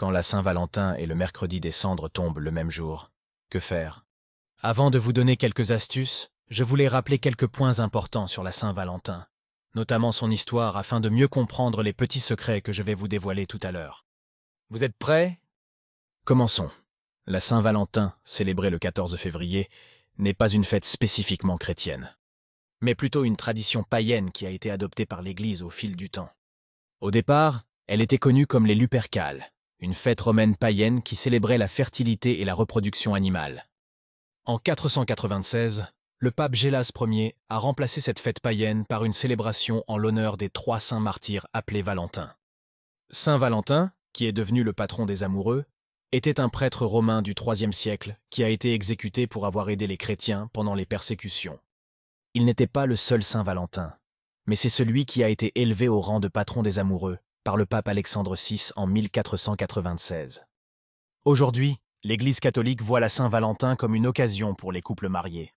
Quand la Saint-Valentin et le mercredi des cendres tombent le même jour, que faire? Avant de vous donner quelques astuces, je voulais rappeler quelques points importants sur la Saint-Valentin, notamment son histoire afin de mieux comprendre les petits secrets que je vais vous dévoiler tout à l'heure. Vous êtes prêts? Commençons. La Saint-Valentin, célébrée le 14 février, n'est pas une fête spécifiquement chrétienne, mais plutôt une tradition païenne qui a été adoptée par l'Église au fil du temps. Au départ, elle était connue comme les Lupercales, une fête romaine païenne qui célébrait la fertilité et la reproduction animale. En 496, le pape Gélas Ier a remplacé cette fête païenne par une célébration en l'honneur des 3 saints martyrs appelés Valentin. Saint Valentin, qui est devenu le patron des amoureux, était un prêtre romain du IIIe siècle qui a été exécuté pour avoir aidé les chrétiens pendant les persécutions. Il n'était pas le seul Saint Valentin, mais c'est celui qui a été élevé au rang de patron des amoureux par le pape Alexandre VI en 1496. Aujourd'hui, l'Église catholique voit la Saint-Valentin comme une occasion pour les couples mariés,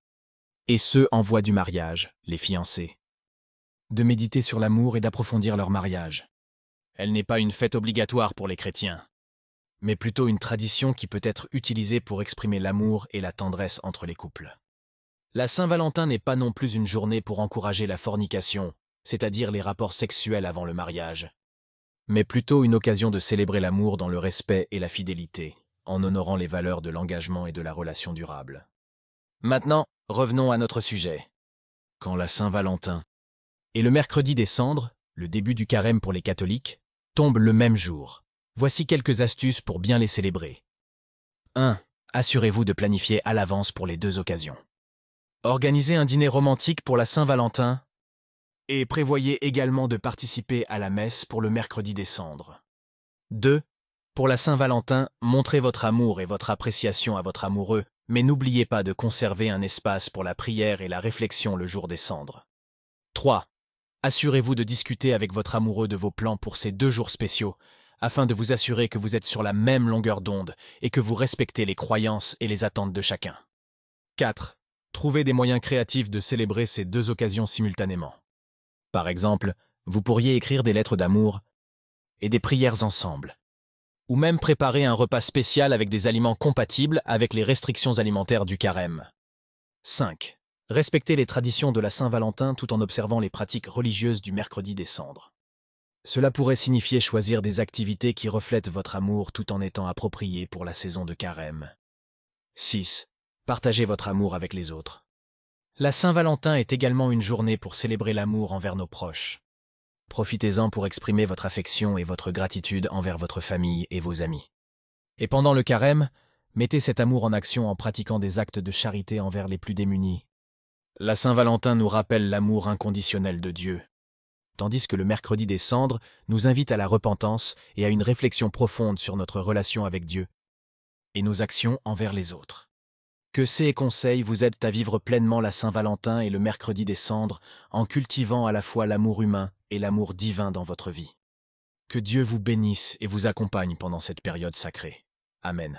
et ceux en voie du mariage, les fiancés, de méditer sur l'amour et d'approfondir leur mariage. Elle n'est pas une fête obligatoire pour les chrétiens, mais plutôt une tradition qui peut être utilisée pour exprimer l'amour et la tendresse entre les couples. La Saint-Valentin n'est pas non plus une journée pour encourager la fornication, c'est-à-dire les rapports sexuels avant le mariage, mais plutôt une occasion de célébrer l'amour dans le respect et la fidélité, en honorant les valeurs de l'engagement et de la relation durable. Maintenant, revenons à notre sujet. Quand la Saint-Valentin et le mercredi des cendres, le début du carême pour les catholiques, tombent le même jour, voici quelques astuces pour bien les célébrer. 1. Assurez-vous de planifier à l'avance pour les 2 occasions. Organisez un dîner romantique pour la Saint-Valentin et prévoyez également de participer à la messe pour le mercredi des cendres. 2. Pour la Saint-Valentin, montrez votre amour et votre appréciation à votre amoureux, mais n'oubliez pas de conserver un espace pour la prière et la réflexion le jour des cendres. 3. Assurez-vous de discuter avec votre amoureux de vos plans pour ces 2 jours spéciaux, afin de vous assurer que vous êtes sur la même longueur d'onde et que vous respectez les croyances et les attentes de chacun. 4. Trouvez des moyens créatifs de célébrer ces 2 occasions simultanément. Par exemple, vous pourriez écrire des lettres d'amour et des prières ensemble, ou même préparer un repas spécial avec des aliments compatibles avec les restrictions alimentaires du carême. 5. Respectez les traditions de la Saint-Valentin tout en observant les pratiques religieuses du mercredi des cendres. Cela pourrait signifier choisir des activités qui reflètent votre amour tout en étant appropriées pour la saison de carême. 6. Partagez votre amour avec les autres. La Saint-Valentin est également une journée pour célébrer l'amour envers nos proches. Profitez-en pour exprimer votre affection et votre gratitude envers votre famille et vos amis. Et pendant le carême, mettez cet amour en action en pratiquant des actes de charité envers les plus démunis. La Saint-Valentin nous rappelle l'amour inconditionnel de Dieu, tandis que le mercredi des cendres nous invite à la repentance et à une réflexion profonde sur notre relation avec Dieu et nos actions envers les autres. Que ces conseils vous aident à vivre pleinement la Saint-Valentin et le mercredi des cendres en cultivant à la fois l'amour humain et l'amour divin dans votre vie. Que Dieu vous bénisse et vous accompagne pendant cette période sacrée. Amen.